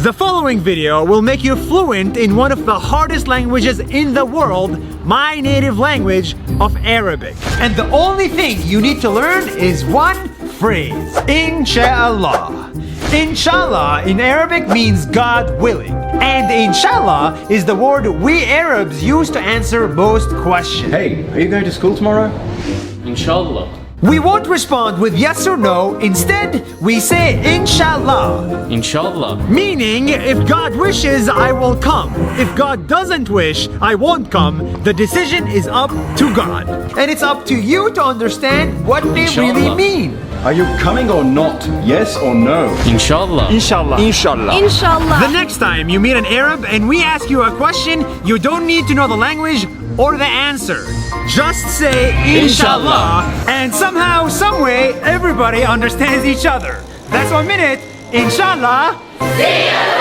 The following video will make you fluent in one of the hardest languages in the world, my native language of Arabic. And the only thing you need to learn is one phrase, Inshallah. Inshallah in Arabic means God willing. And Inshallah is the word we Arabs use to answer most questions. Hey, are you going to school tomorrow? Inshallah. We won't respond with yes or no. Instead, we say Inshallah. Inshallah. Meaning, if God wishes, I will come. If God doesn't wish, I won't come. The decision is up to God. And it's up to you to understand what they really Inshallah. mean. Are you coming or not? Yes or no? Inshallah. Inshallah. Inshallah. Inshallah. The next time you meet an Arab and we ask you a question, you don't need to know the language or the answer. Just say Inshallah, and somehow, someway, everybody understands each other. That's 1 minute. Inshallah. See you